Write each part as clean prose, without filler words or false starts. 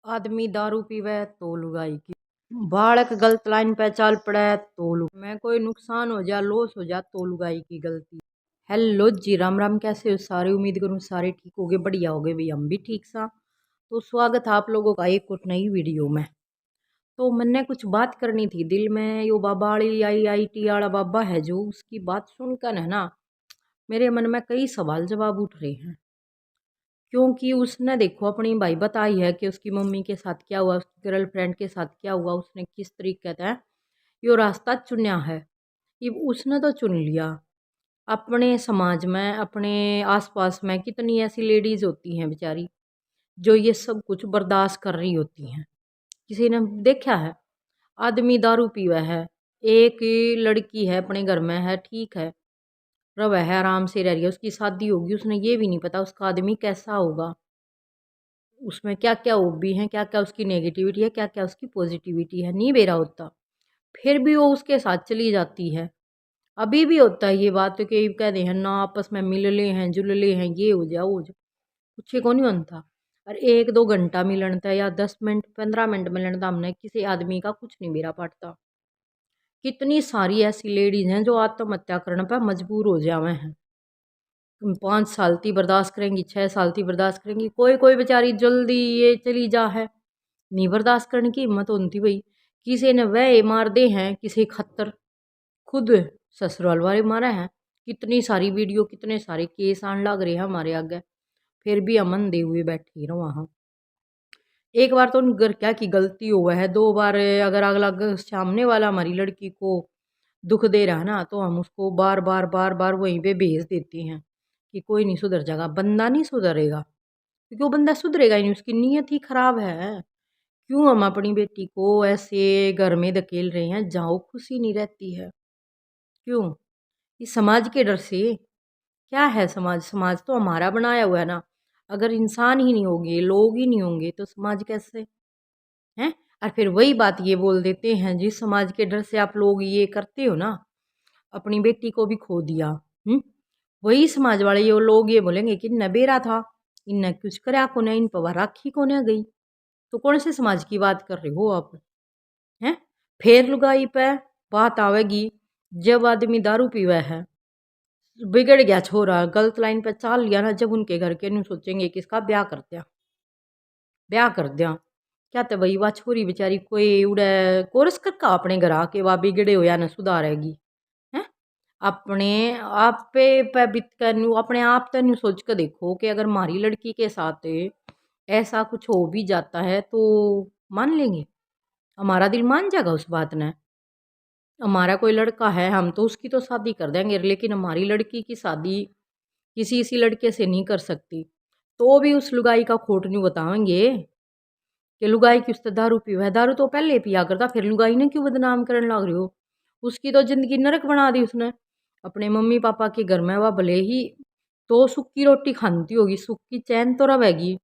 आदमी दारू पीवे तो लुगाई की, बालक गलत लाइन पे चल पड़े तो मैं कोई नुकसान हो जा लॉस हो जा तो लुगाई की गलती। हेलो जी, राम राम, कैसे हो सारे? उम्मीद करूँ सारे ठीक होगे, बढ़िया होगे भाई, हम भी ठीक सा। तो स्वागत है आप लोगों का एक और नई वीडियो में। तो मैंने कुछ बात करनी थी दिल में, यो बाबा वाली IIT वाला बाबा है जो, उसकी बात सुनकर है ना मेरे मन में कई सवाल जवाब उठ रहे हैं। क्योंकि उसने देखो अपनी भाई बताई है कि उसकी मम्मी के साथ क्या हुआ, उसकी गर्लफ्रेंड के साथ क्या हुआ, उसने किस तरीके से यो रास्ता चुना है। ये उसने तो चुन लिया। अपने समाज में, अपने आसपास में कितनी ऐसी लेडीज होती हैं बेचारी जो ये सब कुछ बर्दाश्त कर रही होती हैं। किसी ने देखा है? आदमी दारू पीवा है, एक ही लड़की है अपने घर में है, ठीक है, रवा है, आराम से रह रही है, उसकी शादी होगी, उसने ये भी नहीं पता उसका आदमी कैसा होगा, उसमें क्या क्या हॉबी हैं, क्या क्या उसकी नेगेटिविटी है, क्या क्या उसकी पॉजिटिविटी है, नहीं बेरा होता। फिर भी वो उसके साथ चली जाती है। अभी भी होता है ये बात तो कि कहते हैं ना आपस में मिल ले हैं जुल ले हैं, ये हो जाओ वो जाओ, कुछ को नहीं बनता। और 1-2 घंटा मिलता है या 10 मिनट 15 मिनट मिलता, हमने किसी आदमी का कुछ नहीं बेरा पड़ता। कितनी सारी ऐसी लेडीज हैं जो आत्महत्या करने पर मजबूर हो जावे हैं। 5 साल थी बर्दाश्त करेंगी, 6 साल थी बर्दाश्त करेंगी, कोई कोई बेचारी जल्दी ये चली जा है, नहीं बर्दाश्त करने की हिम्मत होती भाई। किसी ने वह मार दे हैं किसी खतर, खुद ससुराल वाले मारे हैं। कितनी सारी वीडियो, कितने सारे केस आने लग रहे हैं हमारे आगे, फिर भी अमन दे हुए बैठी रहो वहाँ। एक बार तो घर क्या की गलती हुआ है, 2 बार अगर अगला सामने वाला हमारी लड़की को दुख दे रहा है ना, तो हम उसको बार बार बार बार वहीं पे भेज देते हैं कि कोई नहीं सुधर जाएगा। बंदा नहीं सुधरेगा क्योंकि वो बंदा सुधरेगा ही नहीं, उसकी नीयत ही खराब है। क्यों हम अपनी बेटी को ऐसे घर में धकेल रहे हैं जहाँ वो खुशी नहीं रहती है? क्यों? इस समाज के डर से। क्या है समाज? समाज तो हमारा बनाया हुआ है ना। अगर इंसान ही नहीं होंगे, लोग ही नहीं होंगे तो समाज कैसे? हैं? और फिर वही बात ये बोल देते हैं, जिस समाज के डर से आप लोग ये करते हो ना, अपनी बेटी को भी खो दिया। वही समाज वाले ये लोग ये बोलेंगे कि नबेरा था, इनने कुछ करा को इन पर राखी को न गई। तो कौन से समाज की बात कर रहे हो आप? हैं? फिर लुगाई पे बात आवेगी जब आदमी दारू पीवा है, बिगड़ गया छोरा, गलत लाइन पे चाल लिया ना, जब उनके घर के नहीं सोचेंगे कि इसका ब्याह कर दिया, ब्याह कर दिया। क्या तो भाई वह छोरी बेचारी कोई उड़े कोरस करका अपने घर आके वह बिगड़े हो या न सुधारेगी? हैं? अपने आप पे बीत कर अपने आप तेन सोच कर देखो कि अगर हमारी लड़की के साथ ऐसा कुछ हो भी जाता है तो मान लेंगे? हमारा दिल मान जाएगा उस बात ने? हमारा कोई लड़का है, हम तो उसकी तो शादी कर देंगे, लेकिन हमारी लड़की की शादी किसी इसी लड़के से नहीं कर सकती। तो भी उस लुगाई का खोट नहीं बताएंगे कि लुगाई की उसने दारू पीवा है। दारू तो पहले पिया करता, फिर लुगाई ने क्यों बदनाम करने लग रहे हो? उसकी तो ज़िंदगी नरक बना दी उसने। अपने मम्मी पापा के घर में वह भले ही तो सूखी रोटी खाती होगी, सुखी चैन तो रहेगी,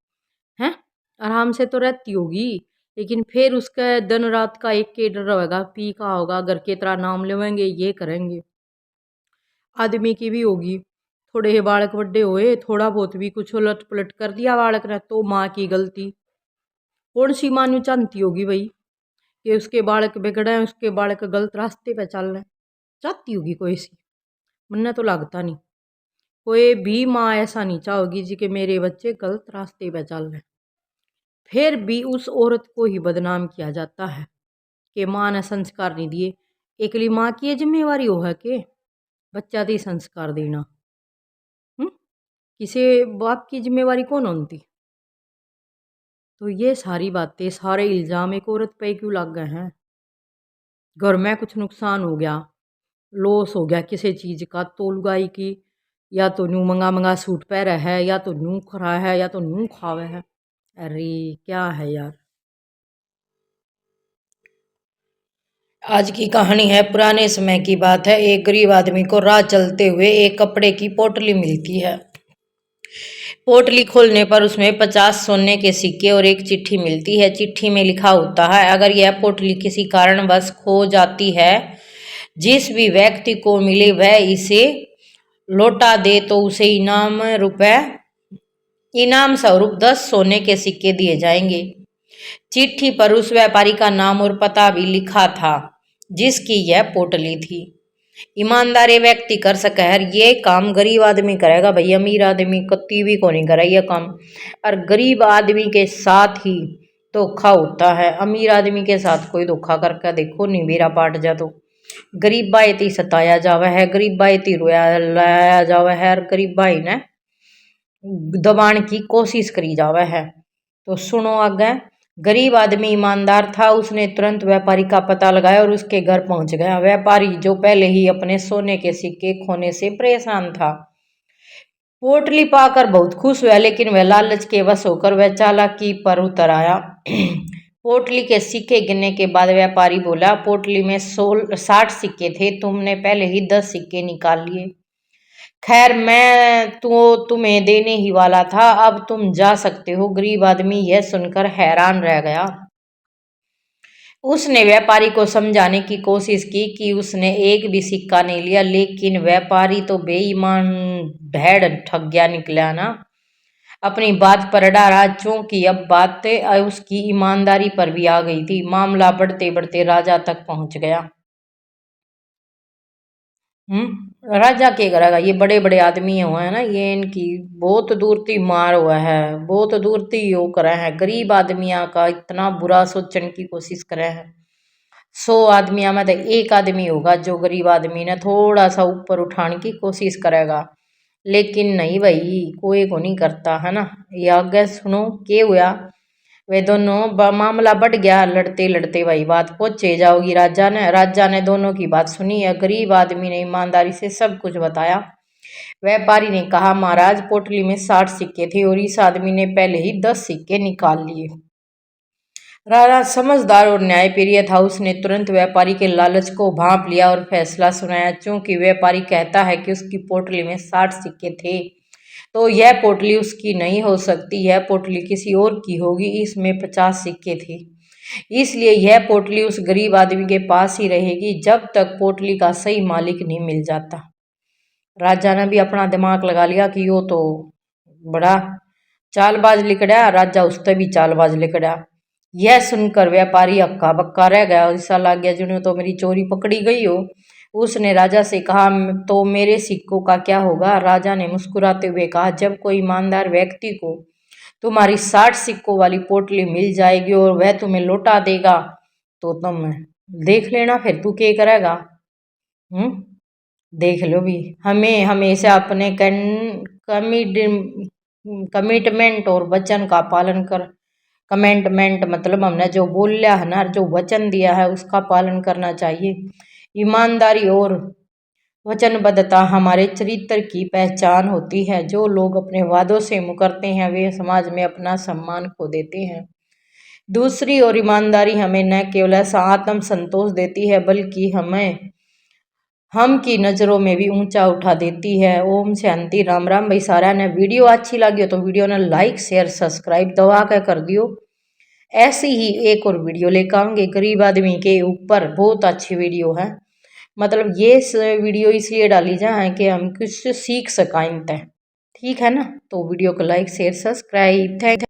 हैं? आराम से तो रहती होगी, लेकिन फिर उसका दिन रात का एक के डर रहेगा, पी का होगा, घर के तरह नाम लेवेंगे, ये करेंगे। आदमी की भी होगी, थोड़े ही बालक बड़े हुए, थोड़ा बहुत भी कुछ उलट पुलट कर दिया बालक ने तो माँ की गलती। कौन सी माँ न्यू चाहती होगी भाई कि उसके बालक बिगड़े, उसके बालक गलत रास्ते पे चल रहे? चाहती होगी कोई सी? मन्ने तो लगता नहीं कोई भी माँ ऐसा नहीं चाहोगी जी कि मेरे बच्चे गलत रास्ते पे चल रहे। फिर भी उस औरत को ही बदनाम किया जाता है कि माँ ने संस्कार नहीं दिए। एकली माँ की ये जिम्मेवारी हो है कि बच्चा दी संस्कार देना? किसी बाप की जिम्मेवारी कौन होती? तो ये सारी बातें, सारे इल्ज़ाम एक औरत पे क्यों लग गए हैं? घर में कुछ नुकसान हो गया, लॉस हो गया किसी चीज़ का, तो लुगाई की या तो न्यू मंगा मंगा सूट पहरा है, या तो न्यू खरा है, या तो न्यू खावे है। अरे क्या है यार। आज की कहानी है, पुराने समय की बात है। एक गरीब आदमी को राह चलते हुए एक कपड़े की पोटली मिलती है। पोटली खोलने पर उसमें 50 सोने के सिक्के और एक चिट्ठी मिलती है। चिट्ठी में लिखा होता है, अगर यह पोटली किसी कारणवश खो जाती है, जिस भी व्यक्ति को मिले वह इसे लौटा दे तो उसे इनाम स्वरूप 10 सोने के सिक्के दिए जाएंगे। चिट्ठी पर उस व्यापारी का नाम और पता भी लिखा था जिसकी यह पोटली थी। ईमानदार व्यक्ति कर सके है ये काम, गरीब आदमी करेगा भाई, अमीर आदमी कत्ती भी को नहीं करे ये काम। और गरीब आदमी के साथ ही धोखा होता है, अमीर आदमी के साथ कोई धोखा करके देखो नहीं बेरा पाट जा तो। गरीब भाई ती सताया जावे है, गरीब भाई ती रोया लाया जावे है, और गरीब भाई ने दबाने की कोशिश करी जावे है। तो सुनो आगे। गरीब आदमी ईमानदार था, उसने तुरंत व्यापारी का पता लगाया और उसके घर पहुंच गया। व्यापारी जो पहले ही अपने सोने के सिक्के खोने से परेशान था, पोटली पाकर बहुत खुश हुआ, लेकिन वह लालच के वश होकर वह चालाकी पर उतर आया। पोटली के सिक्के गिनने के बाद व्यापारी बोला, पोटली में 60 सिक्के थे, तुमने पहले ही 10 सिक्के निकाल लिए। खैर मैं तो तुम्हें देने ही वाला था, अब तुम जा सकते हो। गरीब आदमी यह सुनकर हैरान रह गया। उसने व्यापारी को समझाने की कोशिश की कि उसने एक भी सिक्का नहीं लिया, लेकिन व्यापारी तो बेईमान ढेड़ ठग गया निकला ना। अपनी बात पर अड़ा रहा, क्योंकि अब बातें उसकी ईमानदारी पर भी आ गई थी। मामला बढ़ते बढ़ते राजा तक पहुंच गया। राजा के करेगा, ये बड़े बड़े आदमी हुए हैं ना, ये इनकी बहुत दूर ती मार हुआ है, बहुत दूर ती यो करे हैं, गरीब आदमिया का इतना बुरा सोचने की कोशिश करे हैं। 100 आदमिया में तो एक आदमी होगा जो गरीब आदमी ने थोड़ा सा ऊपर उठाने की कोशिश करेगा, लेकिन नहीं भाई, कोई को नहीं करता है ना। ये आगे सुनो क्या हुआ। वे दोनों मामला बढ़ गया, लड़ते लड़ते भाई बात पहुंचे जाओगी राजा ने दोनों की बात सुनी है। गरीब आदमी ने ईमानदारी से सब कुछ बताया। व्यापारी ने कहा, महाराज पोटली में 60 सिक्के थे और इस आदमी ने पहले ही 10 सिक्के निकाल लिए। राजा समझदार और न्यायप्रिय था, उसने तुरंत व्यापारी के लालच को भांप लिया और फैसला सुनाया। क्योंकि व्यापारी कहता है कि उसकी पोटली में 60 सिक्के थे, तो यह पोटली उसकी नहीं हो सकती, यह पोटली किसी और की होगी, इसमें 50 सिक्के थे, इसलिए यह पोटली उस गरीब आदमी के पास ही रहेगी जब तक पोटली का सही मालिक नहीं मिल जाता। राजा ने भी अपना दिमाग लगा लिया कि यो तो बड़ा चालबाज लिकड़ा, राजा उससे भी चालबाज लिकड़ा। यह सुनकर व्यापारी हक्का बक्का रह गया, ऐसा लग गया जिन्होंने तो मेरी चोरी पकड़ी गई हो। उसने राजा से कहा, तो मेरे सिक्कों का क्या होगा। राजा ने मुस्कुराते हुए कहा, जब कोई ईमानदार व्यक्ति को तुम्हारी 60 सिक्कों वाली पोटली मिल जाएगी और वह तुम्हें लौटा देगा, तो तुम देख लेना फिर तू क्या करेगा। देख लो भी, हमें हमेशा अपने कमिटमेंट और वचन का पालन कर। कमिटमेंट मतलब हमने जो बोला है ना, जो वचन दिया है उसका पालन करना चाहिए। ईमानदारी और वचनबद्धता हमारे चरित्र की पहचान होती है। जो लोग अपने वादों से मुकरते हैं वे समाज में अपना सम्मान खो देते हैं। दूसरी ओर ईमानदारी हमें न केवल ऐसा आत्म संतोष देती है, बल्कि हमें हम की नज़रों में भी ऊंचा उठा देती है। ओम शांति, राम राम। भाई सारा ने वीडियो अच्छी लगी हो तो वीडियो ने लाइक शेयर सब्सक्राइब दबा कर दियो। ऐसी ही एक और वीडियो लेकर आऊँगे गरीब आदमी के ऊपर, बहुत अच्छी वीडियो है। मतलब ये वीडियो इसलिए डाली जाए कि हम कुछ सीख सकें। ठीक है ना, तो वीडियो को लाइक शेयर सब्सक्राइब। थैंक